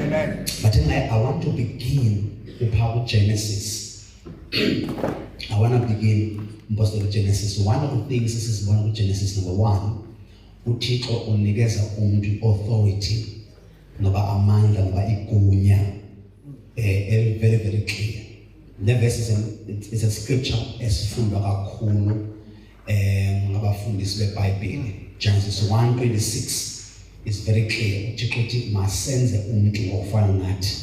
Amen. But then I want to begin with how Genesis. I want to begin with Genesis. One of the things, this is one of Genesis number 1. uThixo unikeza umuntu authority noba amandla noba igunya very very clear. The verse is a scripture esifundwa kakhulu ngabafundisi beBhayibheli. Genesis 1:26 is very clear. uThixo uthi masenze umuntu ofana nathi.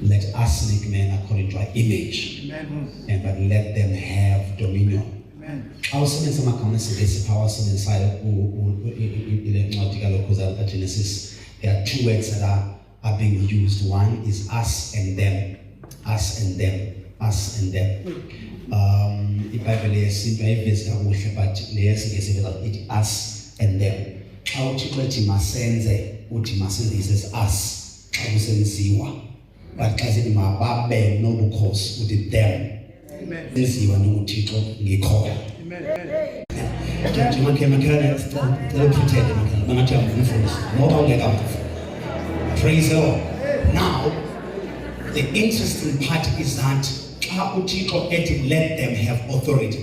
Let us make man according to our image. And but let them have dominion. I was saying some comments in this power inside of Genesis. There are 2 words that are being used. One is us and them. Us and them. Us and them. The Bible is simple, but it us and them. How to masenze, he says us. But as in my babe, no because with them. This is one of the Nicole. Praise the Lord. Now, the interesting part is that let them have authority.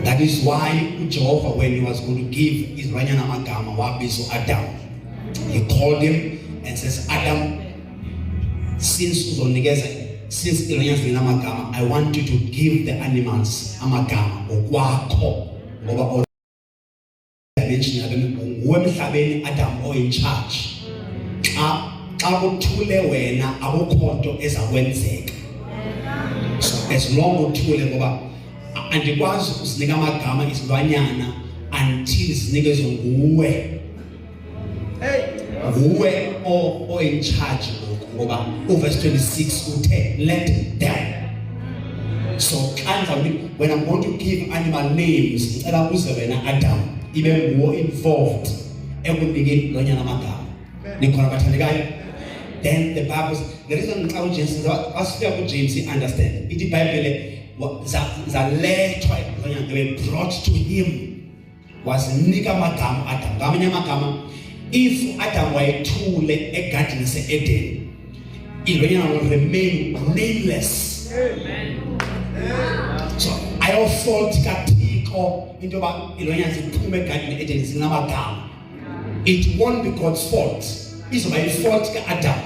That is why Jehovah, when he was going to give Israel Magama Wabiso Adam, he called him and says, Adam, since Amagama, I want you to give the animals Amagama or Adam or in charge. So as long as and it was Nigamagama is Ranyana until niggas or in charge. Verse 26 let them. So when I'm going to give animal names, Adam, even more involved, and we begin then the Bible, the reason how James understand it, the Bible they were brought to him was Nigamagam Adam. If Adam were a tool a garden Eden, it will remain nameless. Amen. So I have fault Katiko into it won't be God's fault. It's my fault Adam.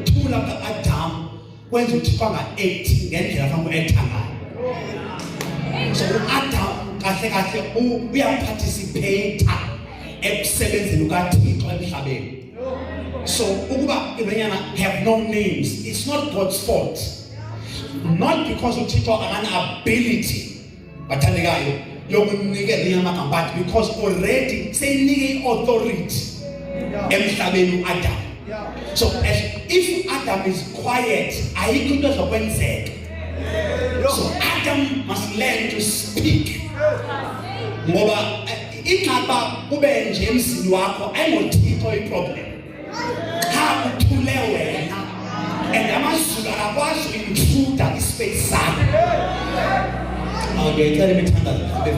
Tool Adam when you took on 18 and from so Adam we are participating. So have no names. It's not God's fault. Not because of people have an ability, but because already say authority. Adam. So if Adam is quiet, I could not Wednesday. So Adam must learn to speak. Ikaba ube James wako ayotiko problem. How to lewe and amasuka akwazi intruder space sakhe. Okay, tell me the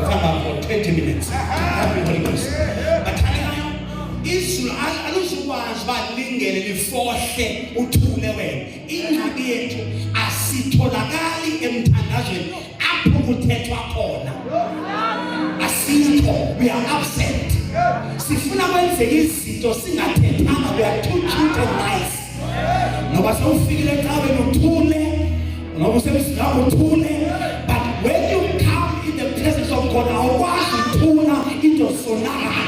come for 20 minutes. Happy Holy Ghost. But Israel alusukwazi balingene lifohle uthule wena. Ingxaki yethu asitholakali emthandazweni apho kuthethwa khona. We are absent. Sifuna kwenzeka izinto singathethanga, we are too cute and nice. Ngoba sewufikile ecawe nothule, ngoba usebenzisa uthule, but when you come in the presence of God, awukwazi ukuthula into sonaka.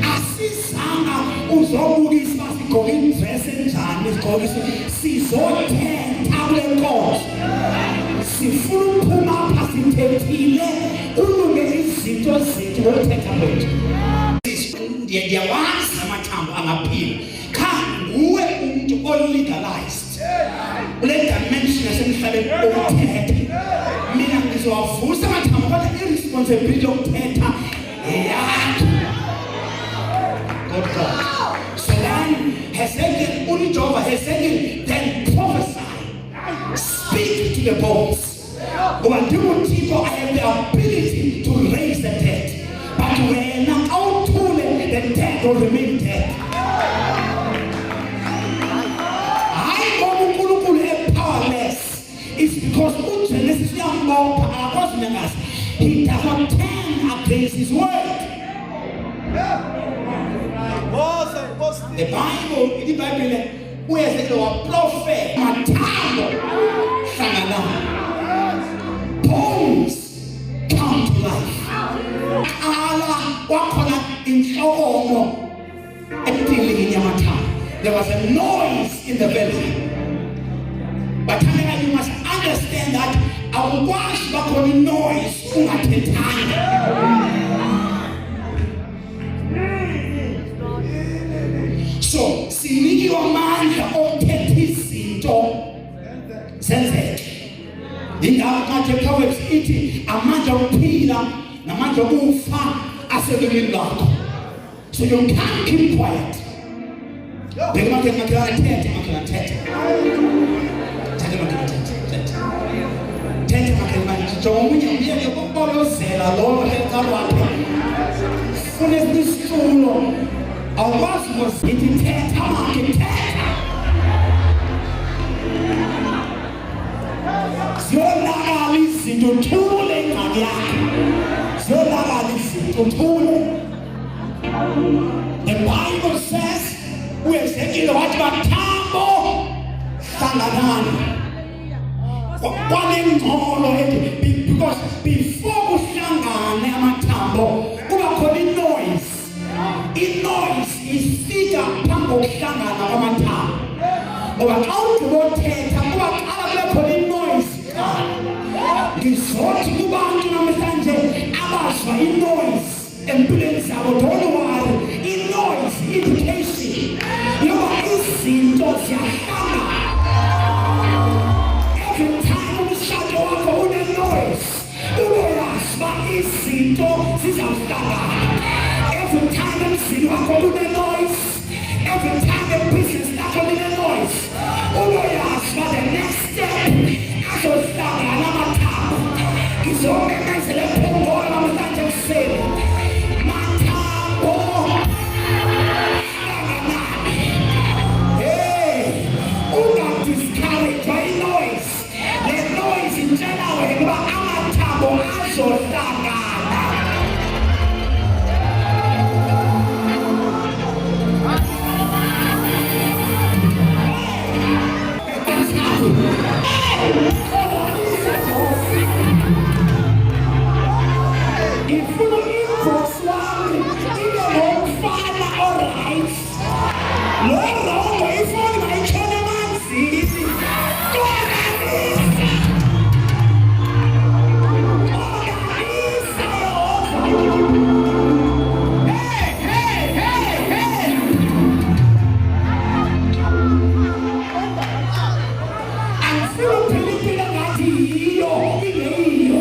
Asizanga uzobukisa sigqoke indress enjani, sigqokise sizothetha kwenkosi. Sifuna ukuphuma pha sithethile ulungele izinto zethu ngothetha kwethu. Ndiyawazi amathambo angaphila. Nguwe umuntu olegalized. Ule dimension yasemhlabeni okuthetha. Mina ngizowavusa amathambo kodwa irresponsibility yokuthetha yakho. God. So then Hezekiah, only Jehovah Hezekiah then prophesy. Speak to the bones. But people, I have the ability to raise the dead. But when out dead will remain dead. I know powerless. It's because Genesis he does not turn against his word. The Bible, in the Bible, where is the prophet? Bones come to life. There was a noise in the belly. But you must understand that I will wash back on the noise at the time. So, siniki amandla ophethe izinto zenzeke. Ingakho Proverbs ithi amandla okuphila namandla okufa aselulwini lakho. So you can't keep quiet. Bheka makhelwane thethe makhelwane jonga umyeke ukubolozela lo eqalwapha. Fune isitulo awukwazi ukuzithetha makethetha. Ziyolakala izinto uthule ingane yakho. Ziyolakala izinto uthule. The Bible says uEzekiel wathi bathambo hlanganani. Because before uhlangane amathambo kuba khona inoise. Inoise ifika phambi kokuhlangana kwamathambo. Ngoba xa udubothetha kuba qala kube khona inoise. Ngizothi kubantu namhlanje abazwa inoise empilweni zabo, don't worry. Inoise indication yoba izinto ziyahlangana. Every time umshado wakho une-noise, uyazi uba izinto zizawuhlangana. Every time emzini wakho une-noise, every time ebhizinisi lakho line-noise, uyazi uba the next step azohlangana amathambo. Ngizomemezela ephongolo namhlanje ekuseni. Mathambo hlanganani. Hey, unga-discourage by noise. The noise intshela wena uba amathambo azohlangana. Ifuna inkosi wami ibe ngomfana oright. Lo rongo ifoni mayitshone emanzini. Organisa Yehova. Hey. Angifuni uphiliphile ngathi yiyo ingeyiyo.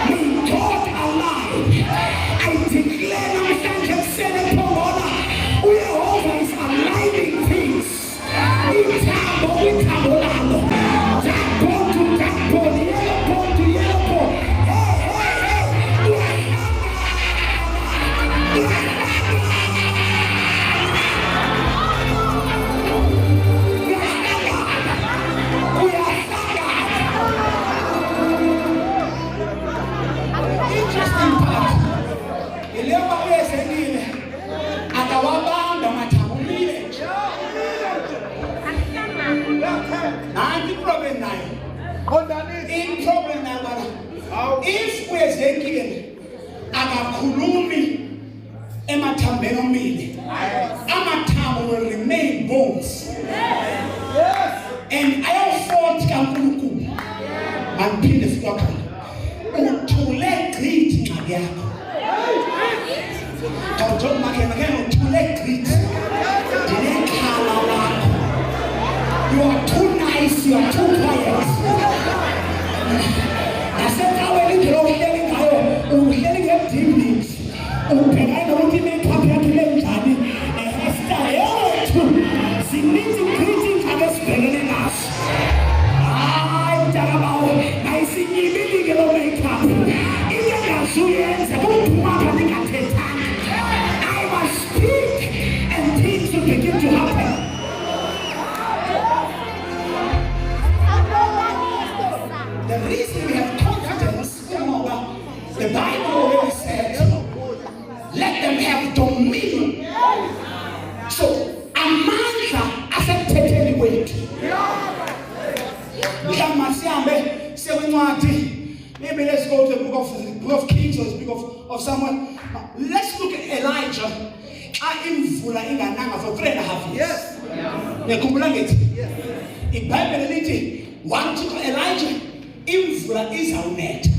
Ngithotha alive. I declare namhlanje ekuseni ephongona uYehova is aligning things. Ithambo lalo. Backbone to backbone, yellow bone to yellow bone. Hey. Interesting part. Ilema uEzekiel akawabamba amathambo umile. Nanti problem nayo. In problem nayo baba. If uEzekiel akakhulumi emathambeni omile, amathambo will remain bones. And ayofort kaNkulunkulu. Angiphinde sikwakhala. Uthule great incwadi yakho. Awujoki makhe uthule great. Ndinekhala lakho. You are too nice, you are too quiet. Nasendaweni indlela ohleli ngayo, uhleli nge-deep. Ubhekane nokuthi i-makeup yakho ile njani, ne-hairstyle yethu. Zininzi greetings abesibhekene nazo. Hayi mntakabawo, ayisinyibili-ke lo makeup. Into engasuyenza kuphuma apha ndingathethanga. I must speak have dominion. So amandla asemthethweni kwethu. Mhlawumbe sihambe sekwincwadi. Maybe let's go to the book of Kings or the book of Samuel. Let's look at Elijah. Imvula ingananga for 3.5 years. Nekhumbula ngithi. IBhayibheli lithi wathi Elijah imvula izawunetha.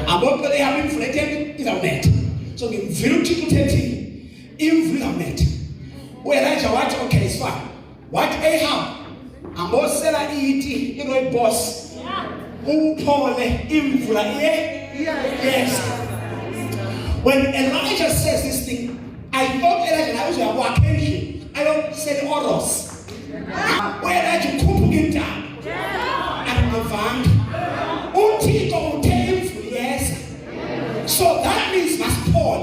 Abonke lehamba imvula etheni izawunetha. So ngimvile uThixo uthethile imvula izawunetha. Elijah wathi okay it's fine. Wathi Ahab ambosela iti iroyboss. Upole imvula yes. When Elijah says this thing, I thought Elijah was a wakendli. I don't say oros. Where Elijah kupuki down. And mavang. Uthixo uthe yes. So that means must Paul.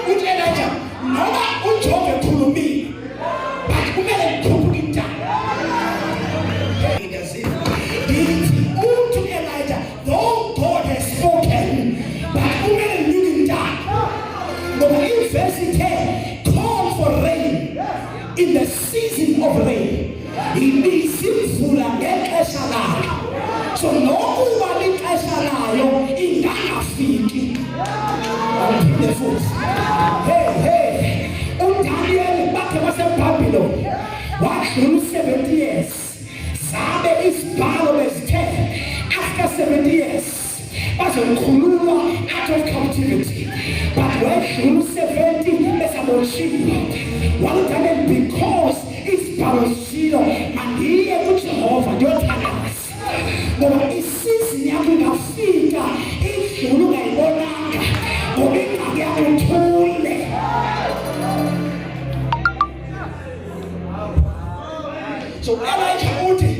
Elijah, noba uJobe khulumile. But kumele kupuki down. Though God has spoken, but women looking down. But university call for rain in the season of rain. It means imvula ngexesha layo. So nokuba lixesha layo ingakafiki. The fools. Hey. UDaniel bakhe waseBabylon wadlula 70 years. Sabe isibhalo besithe after 70 years, was a Kulula out of captivity. But when Shulu 70, there's a Moshino. One time because it's Paroshino, and he able to offer your tanas. But it seems Yakuga Fika, it's Shulu and Bonanga, or in Agamatole. So Elijah Uti,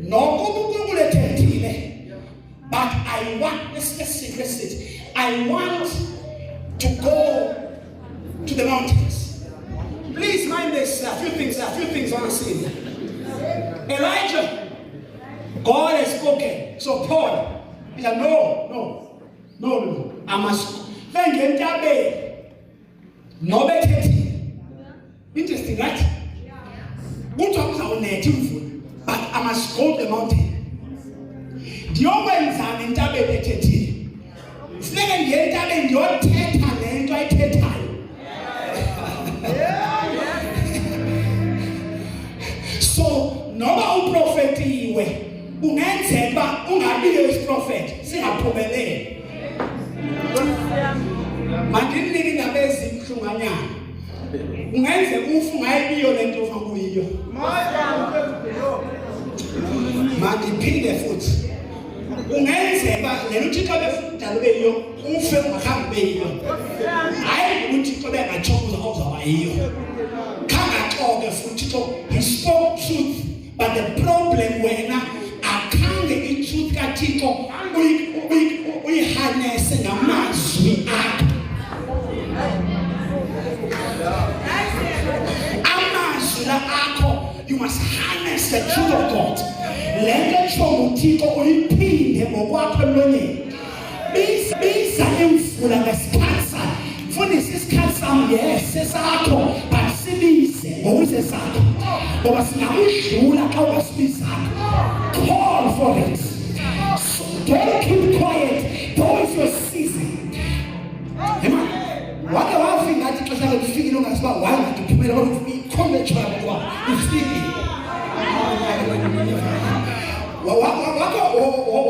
no Google attending. But I want, let's see. I want to go to the mountains. Please mind this, a few things I want to say. Elijah, God has spoken. So Paul, he said, no. I must. Thank you, no better. Interesting, right? We'll talk about native food, but I must go to the mountain. Ndiyowenza nentabe bethethile. Sineke ngentabe ndiyothetha lento ayithethayo. So noba uprofetiwe ungenzeka ungabiyo isiprofeti singaphumeleli. Mandinike indaba ezimhlunganyana. Ungenzeka ufa ungayibiyo lento ofa kuyiyo. Mandiphinde futhi. Ungenzeka lelo uThixo befunda leyo ufe ungahambi beyo. Hayi uThixo bengachokoza okuzaba yiyo. Kangaxoke futhi uThixo he spoke truth, but the problem wena akhange iTruth kaThixo uyihanese ngamazwi akho. Amazwi akho, you must harness the truth of God. Lento chomuthixo uyiphinde ngokwakho emlonyeni. Bisa imvula ngesikhathi sakho. Mfundisi isikhathi sami yes sesakho but sibize ngokuze sakho. Ngoba singakudlula xa ubasibizakho. Call for it. So don't keep quiet. Though it's your season. Amen. Wake wafika ngathi xesha lokufikile ungasiba why ngaphumela ukuthi ikhombe chaba kwa ufike.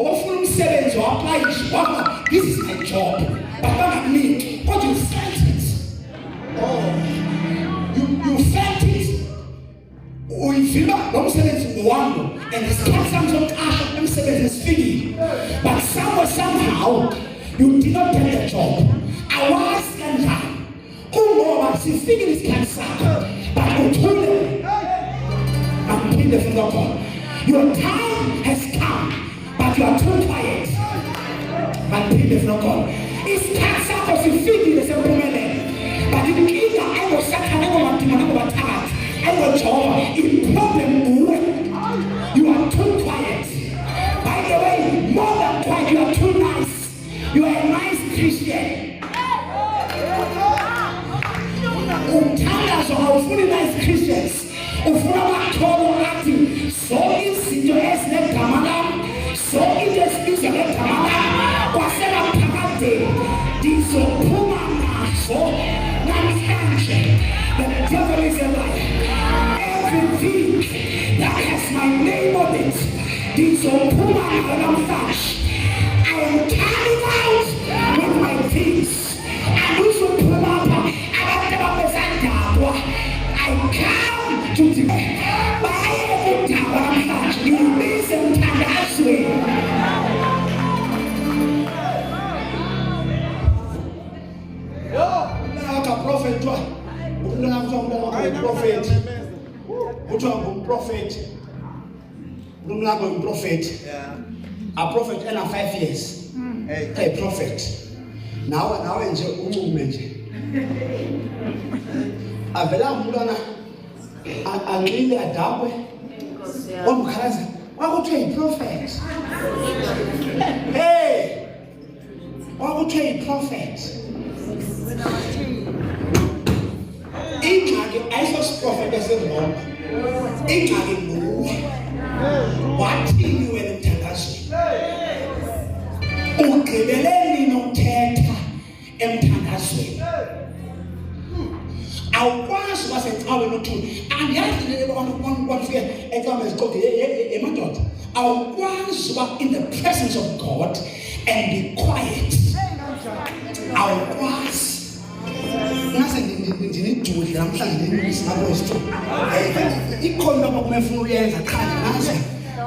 Wafuna umsebenzi wa-apply this is my job. But you felt it. You felt it. Uyivila lo msebenzi ngowami and isikhathi sami sokuqasha umsebenzi esifikile. But somehow you did not get the job. Awazi kanjani kungoba sifikile isikhathi sakho but uthule. Amphinde from God. Your time has come, but you are too quiet. But people from God. It's cancer because you feel the same problem. But you either I will shut I will attack. I will job. It's problem. You are too quiet. By the way, more than quiet, you are too nice. You are a nice Christian. umthandazo awufuni nice Christians, ufuna abatholo athi zonke izinto ezinegama lami, zonke into ezibizwa ngegama lami kwasemaphakade ndizophuma nazo namhlanje. The devil is a liar. Everything that has my name on it ndizophuma nazo namhlanje. I am coming out with my things. Andizuphuma apha abantu ababezandabwa. I come to declare baye kudaba namhlanje ngibize mthandazweni. Prophet, a prophet and 5 years. A prophet. Now nje umume nje. Avela umntwana anqile adabwe. Omkhalaza wakuthiwa yi-prophet. Hey! Wakuthiwa yi-prophet. Ingxaki ayisosiprofeti esezibona. Ingxaki nguwe. Wathini wena emthandazweni? Ugqibeleni nokuthetha emthandazweni. Awukwazi uba secaweni uthule. Andiyazi le kwafike ecaweni eziqoqe emadoda. Awukwazi uba in the presence of God and be quiet. Awukwazi. Ngase ndinidudle namhlanje ndinisimakwesithu. Ikhona okumefuna uyenza cha ngaze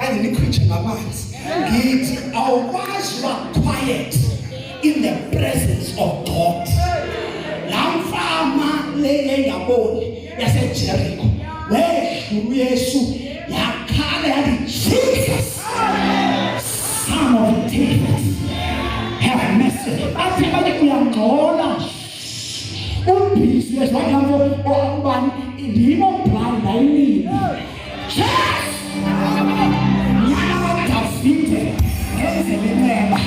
andinikhwitshe ngamanzi. Ngithi awukwazi uba quiet in the presence of God. La mfama le engaboni yaseJericho wedlula uYesu yakhala yathi Jesus, Son of David, have mercy. Athi bathi uyangcola. Umbisi wesakhambo obani indimo blind ayini. Yes! Yana David ezelemeba.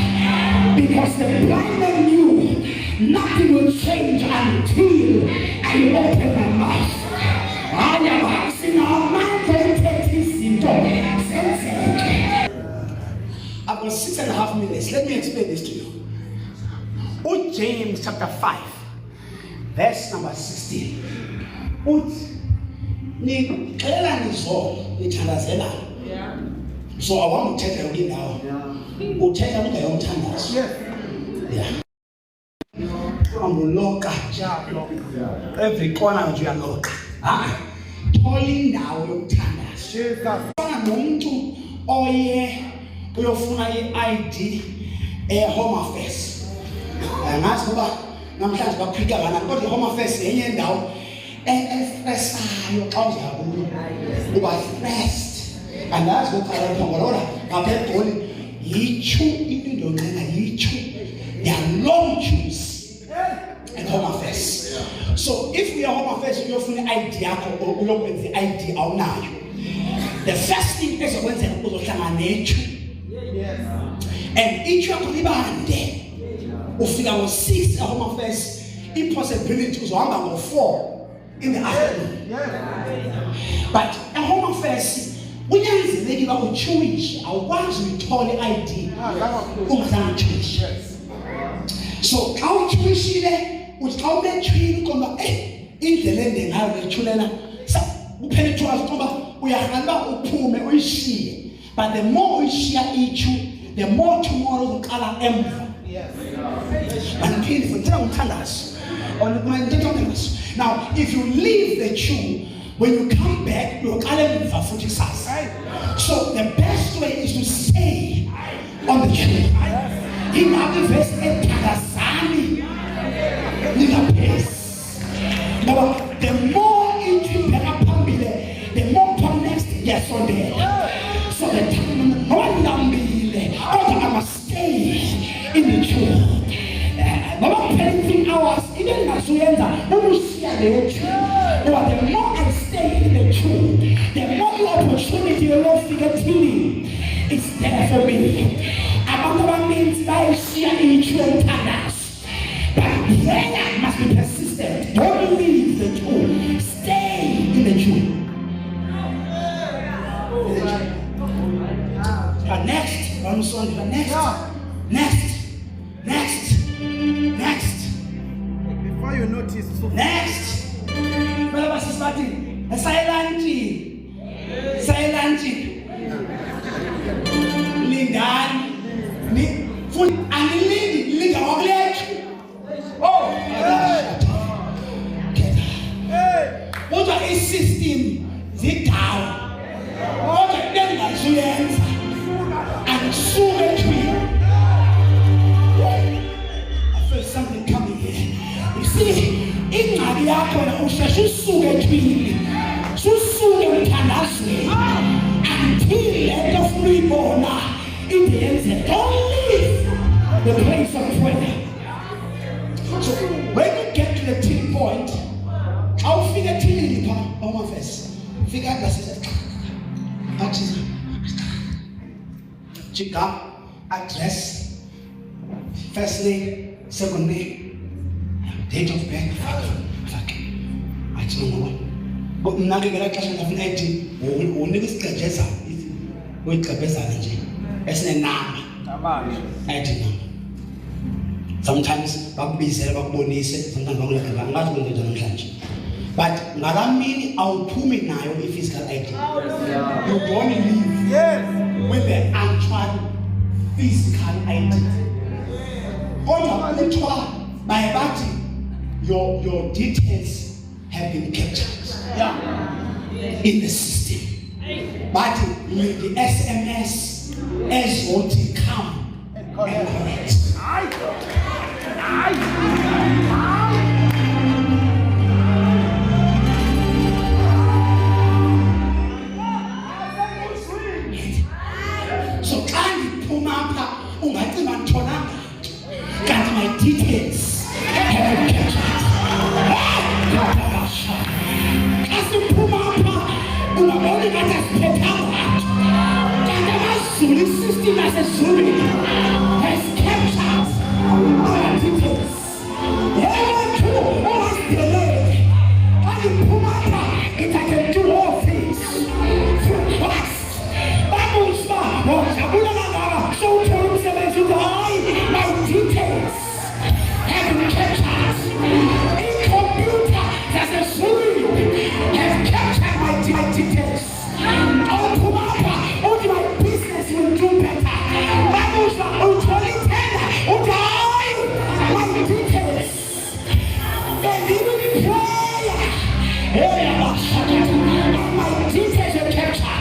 Because the blind man knew nothing will change until I open my mouth. I am asking our mind to take this into sense. I've got 6.5 minutes. Let me explain this to you. James chapter 5. Verse number 16. Nicela nizolo nithandazela. So I want to tell you now. Uthetha ukuthi ayomthandazo. Yeah. Ambuloka njalo. Every corner nje uyaloka. Thola indawo yomthandazo. Fana nomuntu oye uyofuna i-ID Home Affairs. Ngazi kuba namhlanje baphika kana kodwa i-Home Affairs yenye indawo estressayo xa uzakuyo. Uba stressed. Andazi ukuthi ngolona ngapha eGoli yichu into ndonqena yichu. There are long queues at Home Affairs. So if we are Home Affairs uyofuna i-ID yakho uyokwenza i-ID awunayo. The first thing ezokwenzeka uzohlangana nechu. And each yakho libande. Ufika ngo-6 at Home Affairs, i-possibility uzohamba ngo-4 in the afternoon. But at Home Affairs unyanzelekile uba utshuwishe, awukwazi uyithola i-ID ungazange utshuwishe. So xa utshuwishile uthi xa ubetshwile uqonda indlela ende ngayo bethulela kuphela ithuba ukuba uyahamba uphume uyishiye. But the more uyishiya ichu, the more tomorrow uzoqala emva. Now if you leave the queue, when you come back you'll call emva futhi kusasa. So the best way is to stay on the queue. Ingabe verse ethandazani ningaphes. Now the more intibheka phambili, the more next yes on there. So the time no lambile, I must stay in the queue. About 10 hours, even as we enter, we will see the queue. But the more I stay in the queue, the more the opportunity of healing is there for me. About means I share each one others. But prayer must be persistent. Don't leave the queue. Stay umsondela. Next. Before you notice, so Next. Baba sisibathi silent. Lindani. Futhi anilindi linga ngokulethu. Oh, kodwa i-system zidawo. Kodwa bengazuyenza. Angisuke thina. I feel something coming here. You see, ingxaki yakho na usheshe usuke thina. Susuke emthandazweni. Until let of uyibona iyenze. Don't leave the place of prayer. So when you get to the till point, I'll figure till on my face. Figure out check up, address, first name, second name, date of birth. Fuck. I don't know. But now you get a question of ID. We need to get this. We get this energy. It's a number. ID number. Sometimes bakubizela bakubonise, sometimes bakulekela ngathi kwenze namhlanje. But ngakamini awuphumi nayo i-physical ID. You don't leave with the actual physical ID. Kodwa kuthiwa bayabathi your details have been captured in the system. But with the SMS as what it come and correct. So kanti phuma apha ungathi manthonanga kanti my details have been captured. Kasi phuma apha ungabona ngathi asiphethanga kanti amazulu system asezulu has captured our details. It I can do all things through Christ. So my details have been captured. In computer, there's a solution has captured my details. Only my business will do better. My details. And even in prayer, my details are captured.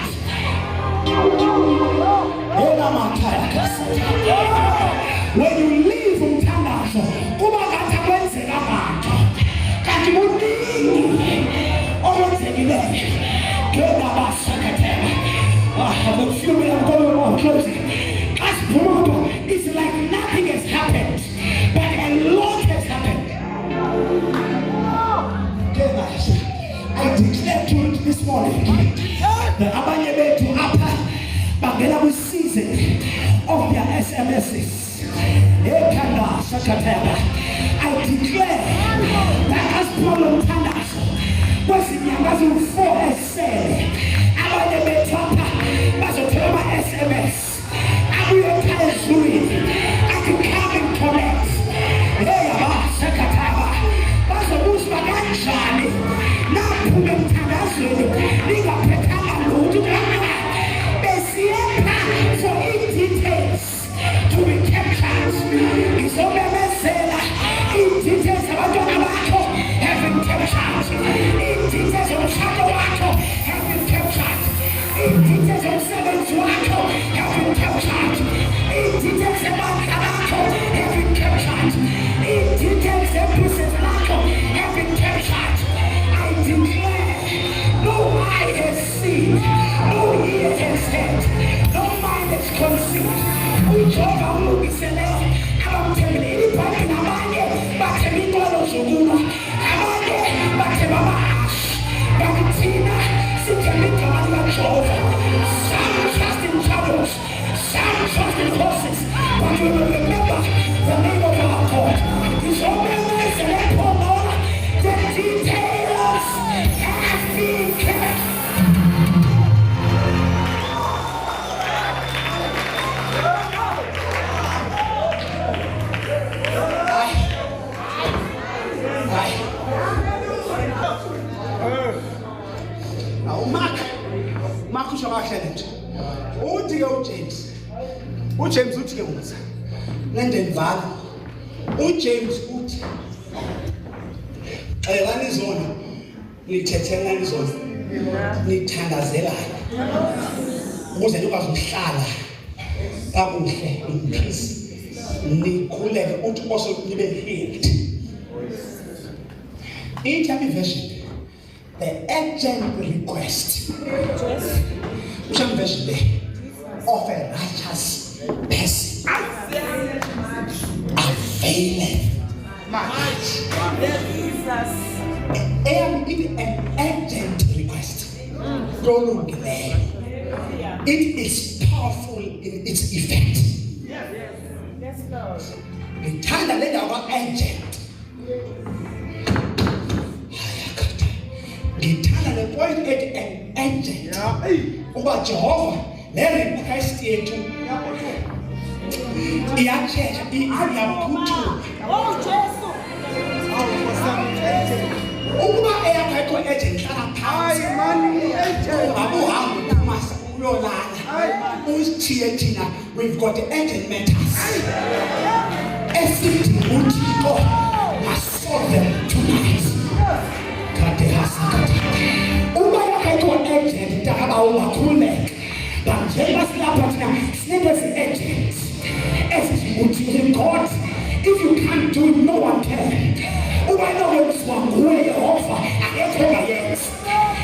When you leave umthandazo kuba ngathi kwenzeka abantu kanti kuningi okwenzekileyo ngendabasakethela. I have a few minutes going on closing. As Promoto, it's like nothing has happened, but a lot has happened. I declare to you this morning that abanye bethu apha bangena kwi-season of their SMSs. I declare that as Paul Mthandazo kwezinyanga eziwu-4 esele abanye bethu apha bazothola ama-SMS abuye phezulwini athi come and collect. Bazobuza kanjani naphume emthandazweni ningaphethanga lutho besiyepha for i-details to be captured. Izomemezela i-details abantwana bakho have been captured. I-details omshado wakho have been captured. I-details omsebenzi wakho have been captured. I-details ebandla bakho have been captured. I-details ebhizinisi lakho have been captured. I declare no eye has seen, no ear has heard, no mind has conceived. UJehova ulungisele abamthembele ibhayibheli nabanye bathemba inkolo uJames uthi ke ngokuthi nendendvala uJames uthi xelani zona nithethelani zona nithandazelana ukuze nikwazi ukuhlala kakuhle in peace nikhuleke uthi also nibe healed. Interview version, the urgent request version of a righteous person availeth much. An urgent request. It is powerful in its effect. Yes, Lord. The time that let our urgent. The time the point at an urgent. Over Jehovah, let request you to. Oh, Jesus. Ukuba eyakho agent hlala phansi mani agent abuhambe kumasa uyolala usithiye thina we've got the agent matters esithi uThixo must solve them tonight kade hasakata uba yakho agent ndaba ungakhuleka banjengoba silapha thina sinebe agents esithi God if you can't do it no one can. I know it's one way offer. I get over yes.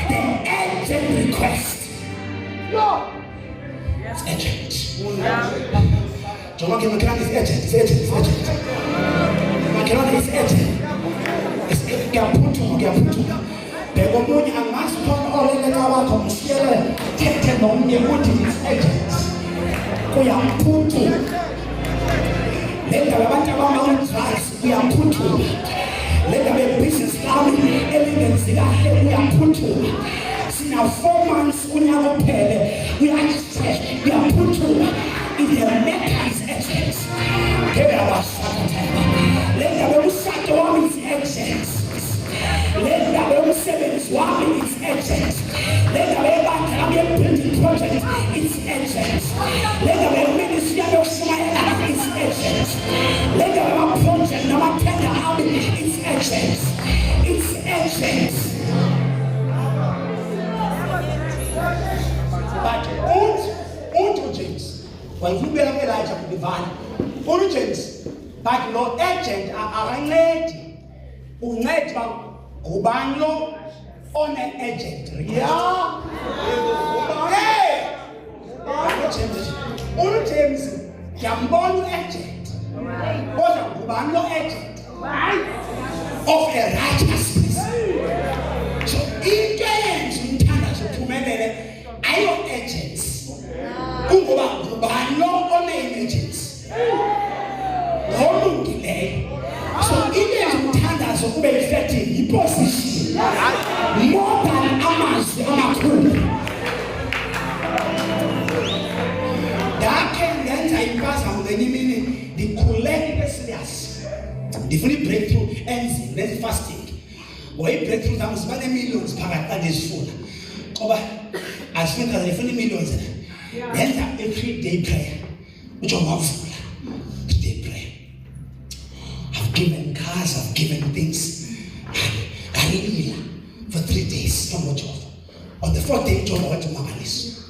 The urgent request. No. Yes. Urgent. John McKenna is urgent. It's urgent. McKenna is urgent. It's Gaputo. Pero muy amas con all the power como siempre. Tiene nombre muy it's urgent. Kuyaputo. Lenda abantu abamawuthwasa uyaphuthuma. Let the business come evidence kahle uyaphuthuma. Sina 4 months unyaka we are stressed. We are phuthuma. If the matter is urgent. Give our Saturday. Let the usato wami is urgent. Let the seventh wami is urgent. Let the building project is urgent. Let the ministry of Smile is urgent. Let the project number 10 is urgent. It's urgent. But old James, when you bear Elijah to divine, old James, but no urgent are ready. Unetwa kubano on an agent. Yeah. Hey. Old James, Jambon agent. What a kubano agent. Of a righteous person. So in James, in Canada, to Melele, I know agents. Kubano on agents. No delay. So in Canada, so be effective position more than Amas Amakun. That can then pass on the meaning the collect serious. The free breakthrough ends in next fasting. Why breakthrough comes many millions that is full. Over as soon as the 20 millions then every day prayer. Which are not full. Day prayer. I've given cars, I've given things. For 3 days, no more job. On the 4th day, John went to Mamalis.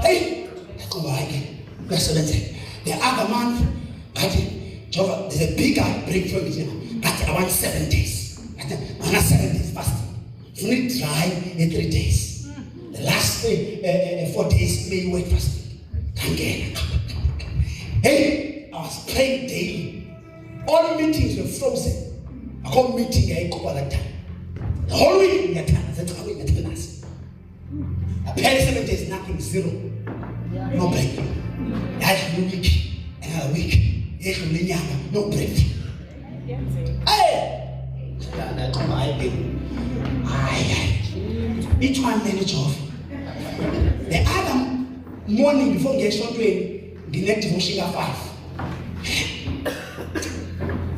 Hey, let's go again. The other month, there's a bigger breakthrough with him. But I want 7 days. I want 7 days fasting. Fully dry in 3 days. The last 4 days, may wait fasting. Again. Hey, I was praying daily. All meetings were frozen. I called meeting a couple of times. The whole week in your time, that's how we get us. A pair 7 days, nothing, zero. No breakthrough. That's a week, another week. No breakthrough. Hey! That's what I do. Each one manage off. The other morning before get short rain, the next devotion at 5.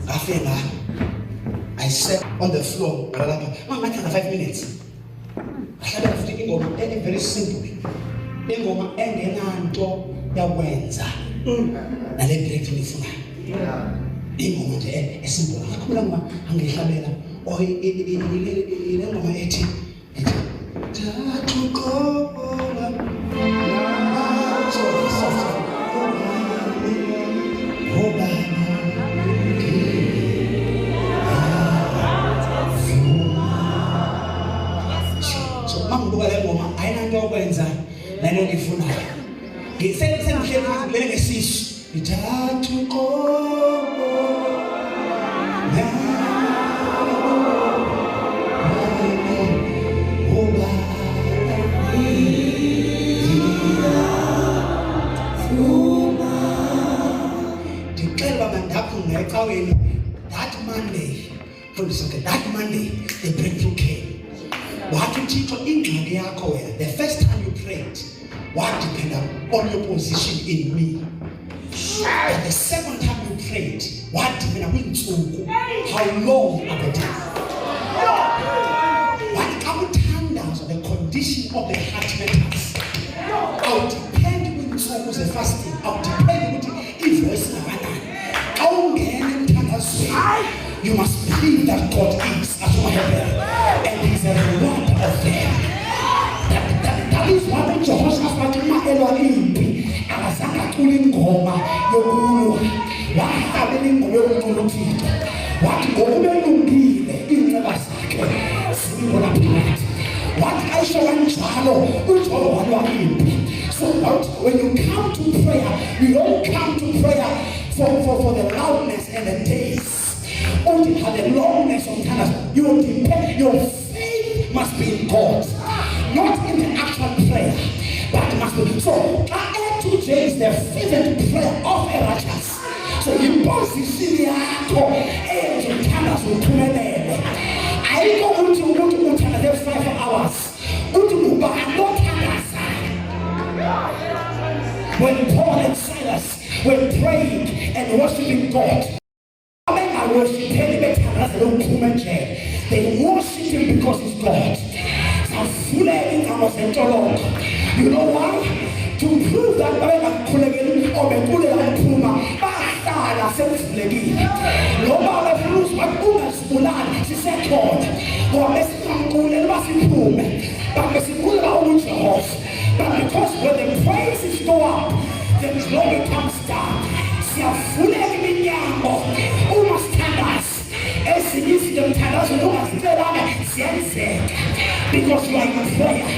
I feel I sat on the floor. I can 5 minutes. I started thinking of anything very simple. Engoma engenanto yawenza nale breakthrough ifunayo ingoma nje esimple akukhumbula ngoba angihlabela ile ngoma ethi Tatukola so mambuka le ngoma ayinanto okwenza nalo ngifunayo ngisengihleli ngibele ngesisu Tatukola that Monday, the breakthrough came. The first time you prayed, what depended on your position in me. And the second time you prayed, what depended on how long of the day. What comes on the condition of the heart matters. I'll depend on the fasting. I'll depend on the voice of you must believe that God is at your heaven and He's a rewarder of them. That is why when Jehoshaphat Elohim akazange acule ingoma yokulwa wahabela ingoma yokuthixo wathi ngokubelungile inxeba zakhe zibona phakathi wathi ayisho kanjalo uJobe walwa impi. So when you come to prayer, you don't come to prayer for the loudness and the days. Only have the longness of time. You depend. Your faith must be in God, not in the actual prayer, but it must be. So I to James the fervent prayer of a righteous. So you both see the article and Tanas will come in. I go to Tanas 5 hours. When Paul and Silas were praying and worshiping God. They worship Him because He's God. You know why? To prove that but because when the praises go up, the glory comes down. Because you are in prayer.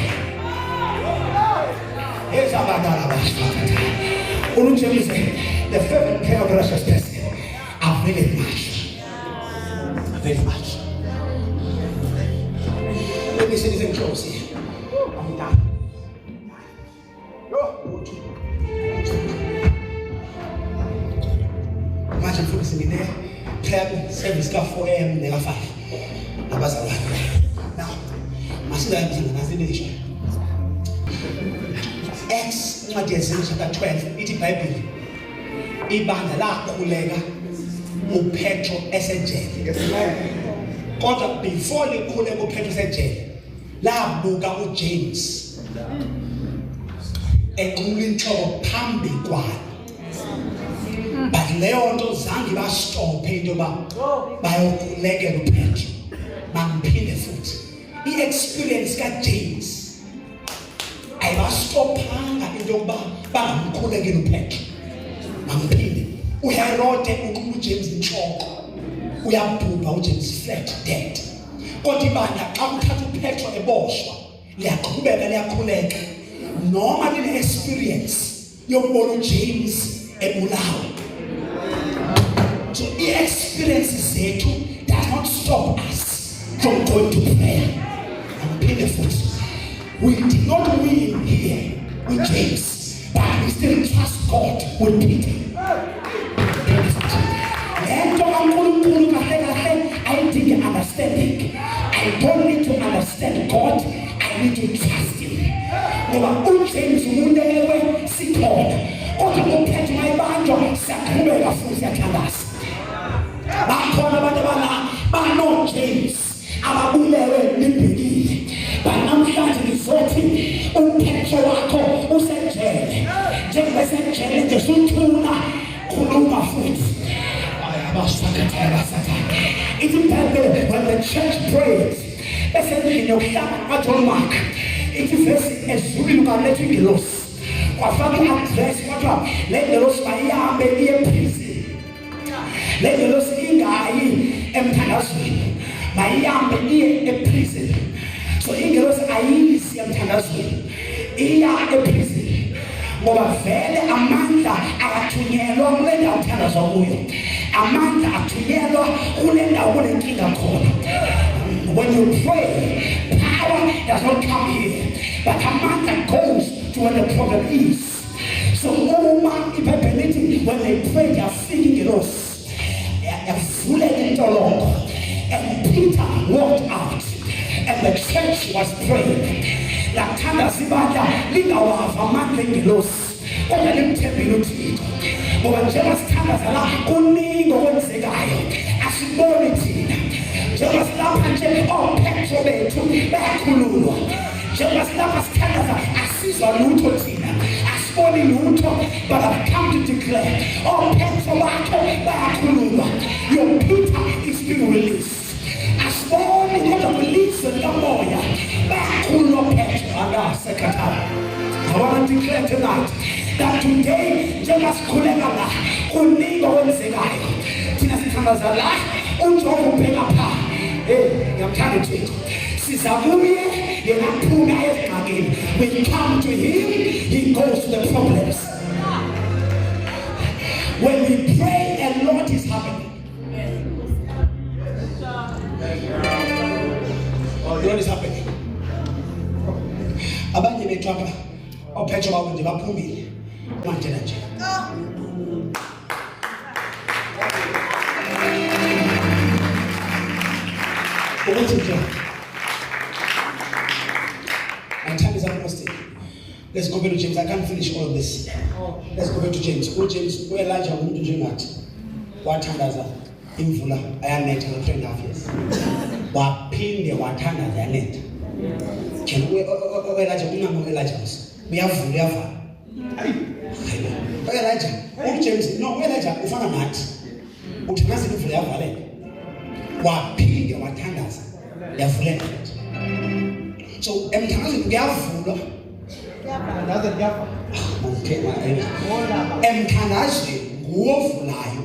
The fervent prayer of the righteous person availeth much. Availeth much. Let me say this in close here. I'm done. Imagine focusing in there, prayer service got 4 a.m. never 5. Now, Acts chapter 12, ithi iBhayibheli ibandla lakhuleka uPetro esejele. Kodwa before likhuleka uPetro esejele, labuka uJames enqula inhloko phambi kwayo. But leyo nto zange bastophe into yoba bayokhulekela uPetro. Mamphinde futhi i-experience kaJames ayibastophanga into yokuba bangamkhulekela uPetro. Mamphinde uHerode uqula uJames inhloko, uyabhubha uJames flat dead. Kodwa ibandla xa kuthatha uPetro eboshwa liyaqhubeka liyakhuleka noma line experience yokubona uJames ebulawa. So i-experiences zethu does not stop us from going to prayer and pay the foot. We did not win here with James, but we still trust God with Peter. I didn't understanding. I don't need to understand God. I need to trust Him. James Mundewe sit on. Kodwa uPetro mayibanjwa siyakhuleka futhi siyathandaza. Bakhona abantu bano James ababulewe libhekile. Banamhlanje ngizothi uPetro wakho usejele. Njengoba esejele nje usuthula khuluma futhi. It's important when the church prays. Esemini yokuhlala kaJohn Mark. Ithi verse ezulwini kaletha ingelosi. Kwafaka i-address kwathiwa le ngelosi mayihambe iye prison. Le ngelosi ingayi emthandazweni. Mayihambe iye eprison. So ingelosi ayisi emthandazweni. Iya eprison. Ngoba vele amandla akathunyelwa kule ndawo uthandazwa kuyo. Amandla athunyelwa kule ndawo kunenkinga khona. When you pray, power does not come here, but amandla goes to where the problem is. So uma ibhayibheli when they pray, they are seeking the lost. And Peter walked out, and the church was praying. Lathanda sibadla lingawava amandla engelosi kodwa limthembile uThixo ngoba njengoba sithandaza la kuningi okwenzekayo asiboni thina njengoba silapha nje oPetro bethu bayakhululwa njengoba silapha sithandaza asizwa lutho thina asiboni lutho but I've come to declare oPetro bakho bayakhululwa your Peter is being released asiboni kodwa release likamoya bayakhululwa Petro akasekhathayo. I want to declare tonight that today njengoba sikhuleka la kuningi okwenzekayo thina sithandaza la unjobo ubheka pha ngiyamthanda uThixo siza kuye yena aphuma ezingxakini we come to him he goes to the problems when we pray a lot is happening. What is happening? Abanye bethu apha oPetro babo nje baphumile manje nje. My time is almost. Let's go back to James. I can't finish all of this. Let's go back to James. James, where Elijah went to James. Wathandaza imvula ayanetha ngo 3.5 years. Waphinde wathandaza yanetha. Can we Elijah unamo Elijah? Uyavula. Elijah, James, no Elijah ufana nathi. Uthandaza imvula yavaleka. Waphinde wathandaza yavuleka. So emthandazweni kuyavulwa. Emthandazweni nguwovulayo.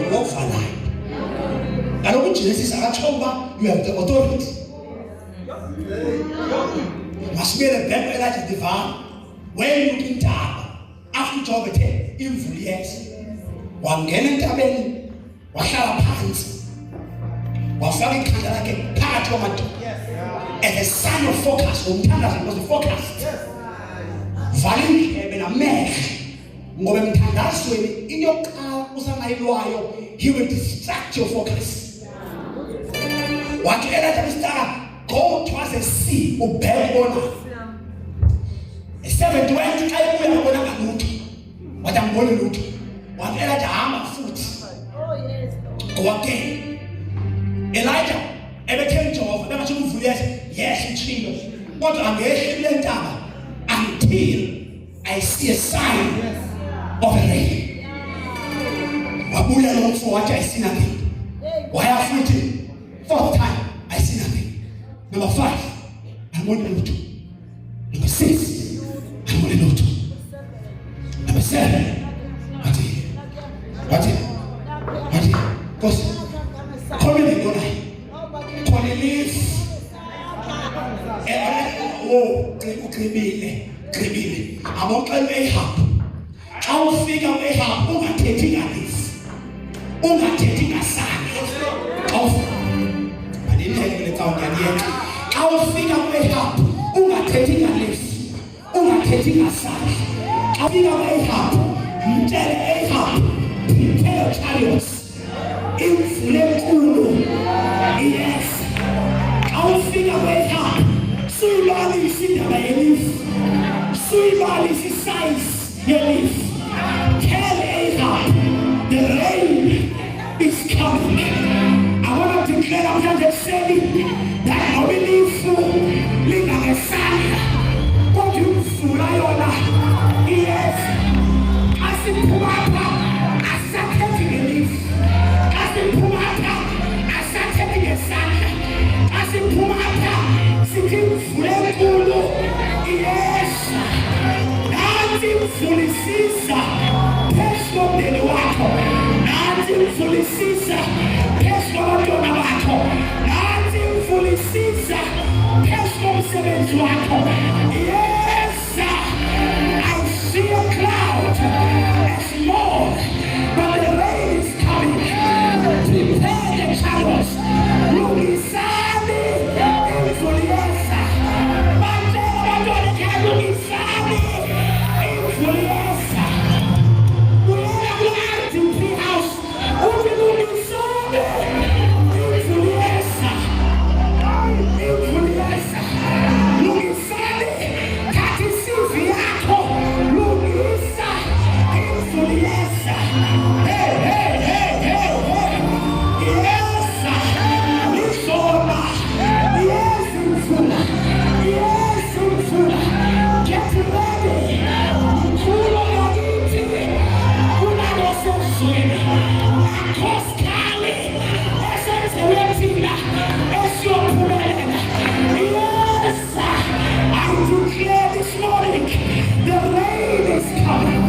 Nguwovalayo. Kaloku uJesu akatsho uba you have the authority. Must be the back Elijah divine. When you can tap after job at imvula yes. Wangena entabeni wahlala phansi. Wafaka ikhanda lakhe phakathi kwamadoda. As a sign of focus, umthandazo was focused. Vala indlebe namehlo ngoba emthandazweni inyoka usangayilwayo he will distract your focus. Wathi Elijah mstara go towards the sea ubheke bona. Seven went ayibuya ngibona ngalutho. Wathi angiboni lutho. Wathi Elijah hamba futhi. Oh yes. Go again. Elijah ebethe Jehova bengathi umvula yes utshilo kodwa angehli le ntaba until I see a sign of a rain. Wabuya lo mfo wathi I see nothing. Waya futhi fourth time I see nothing. Number 5 angiboni lutho. Number 6 angiboni lutho. Number 7 what Because coming in Cornelius kribile aboxele eHab xa ufika eHab ungathethi ngalisi ungathethi ngasana xa ufika eHab ungathethi ngalisi ungathethi ngasana xa ufika eHab mtshele eHab prepare chariots imvula enkulu yes awufika kweHab suyibalisa indaba yelifu suyibalisa isize yelifu tell Ahab the rain is coming. I want to declare after the saying that no ilifu lingangesana kodwa imvula yona yes wakho. Yes, I see a cloud. It's more, but the rain is coming. Prepare the chariots. Lugisani, influenza. Mandela Madonna, Lugisani, influenza. We are glad to be house. We will be sorry. Influenza. Influenza. Lugisani, Katisi Viaco, Lugisa, influenza. Hey, hey, hey, hey, hey. Yes, Lisona. Yes, influenza. Yes, influenza. Get ready. Kulo Yagiti. Kulo Sosini. Koskali. Essence Retina. Esio Puren. Yes, I declare this morning the rain is coming.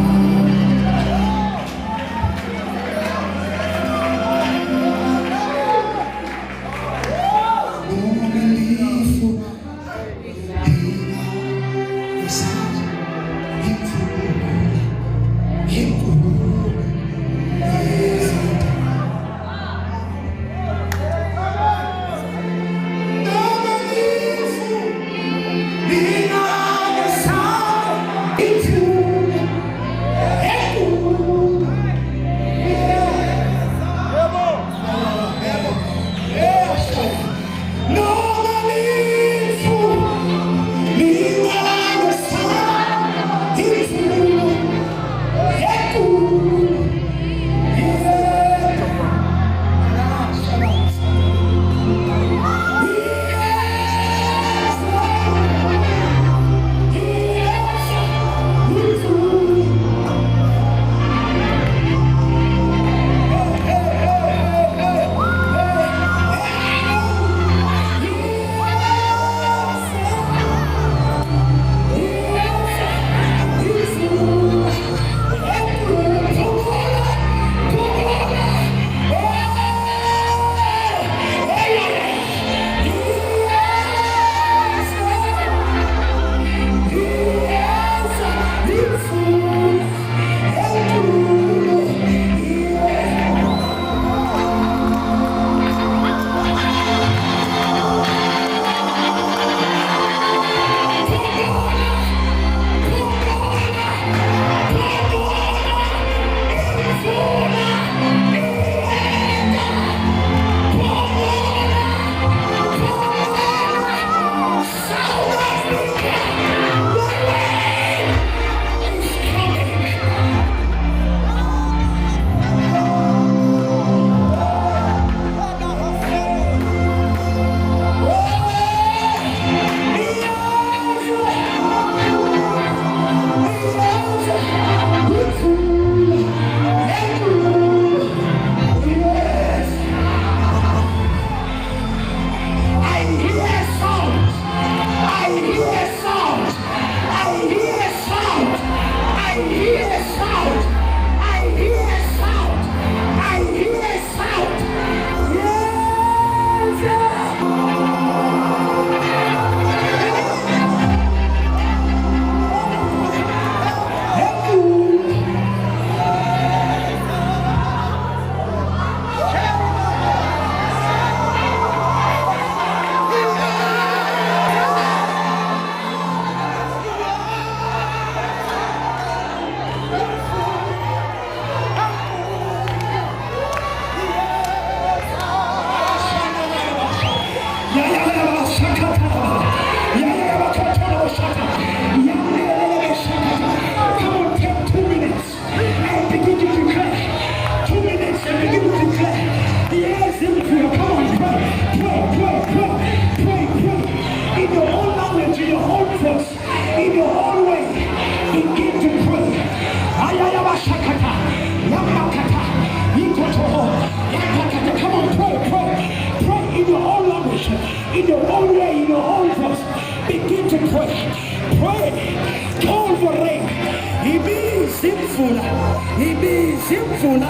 imfula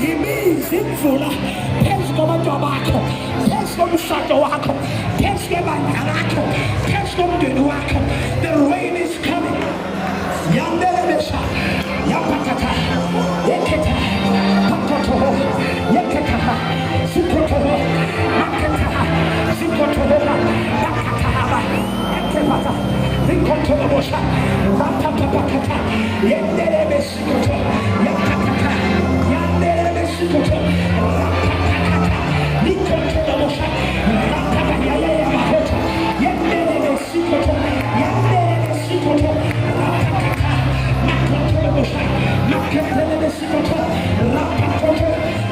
imizi imfula phezu kwabantu bakho, phezu komshado wakho, phezu kwebandla lakho, phezu komdeni wakho. The rain is coming. Yandelebesha, yapatata, yeketa, pakotoho, yeketa, sukotoho, maketa, sukotoho, nakatahaba, ekepata, rikotohobosha, rapapapakata, yendelebesikoto, yapatata, yandelebesikoto, rapapakata, rikotohobosha, rapapayayayamahota, yendelebesikoto, yandelebesikoto, rapapakata, makotohobosha, maketelebesikoto, rapapakota,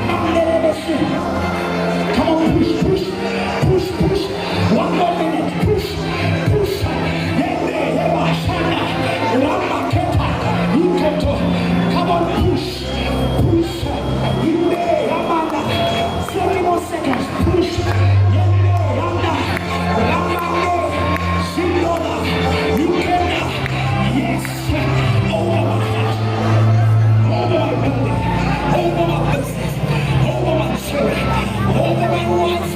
mandelebesikoto. Come on, push, push, push, push. One more minute, push, push. Yende, yeba, shana, rama, keta, ikoto. Come on, push, push. Yende, yamanda. 30 more seconds, push. Yende, yanda, ramande, shindona, ikena. Yes, over my heart, over my building, over my business, over my children, over my wife,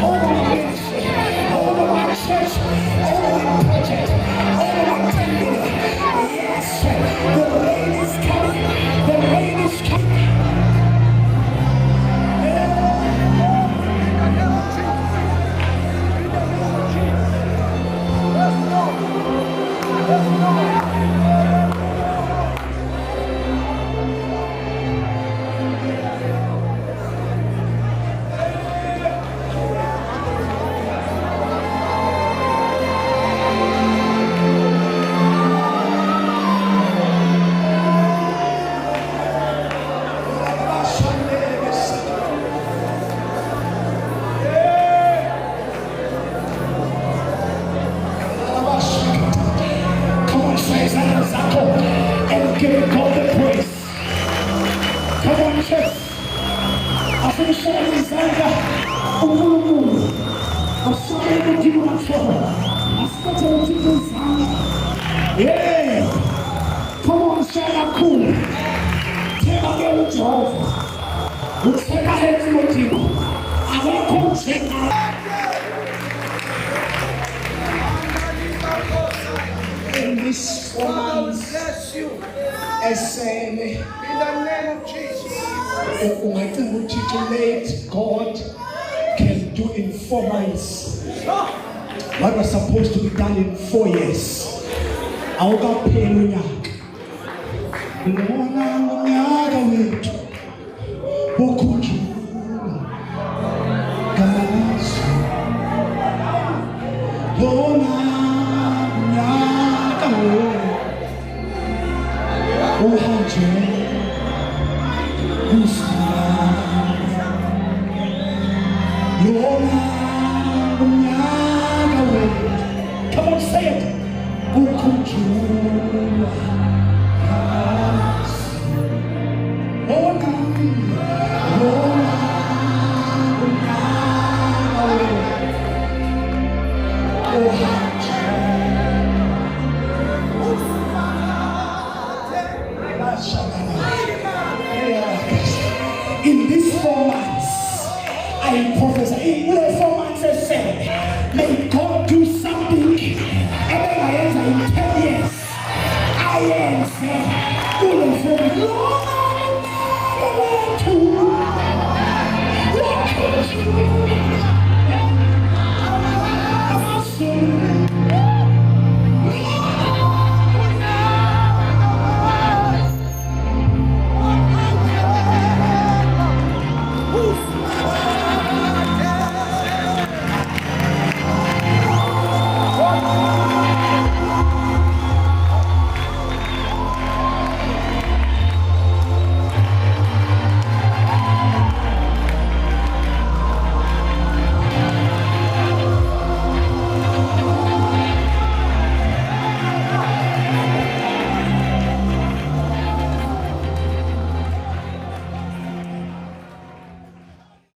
over my ministry, over my church, over my project, over my family. Yes, the rain is coming. The rain is coming. Come on, say Zako and give God the praise. Come on, church. Afisha Zanga, Umulu. Asante Mungu machoro. Asante Mungu sana. Yeah. Come on, Shana cool. Tema gelu Jehovah. Uteka hezi motivo. Awako cheka. In this woman's Bless you. essay, In the name of Jesus. late God can do in 4 months what was supposed to be done in 4 years. Awukapheli unyaka. Lona unyaka wethu wokukhulula ngamasu. Lona unyaka wethu uhanjwe Come on, say it. Ukujula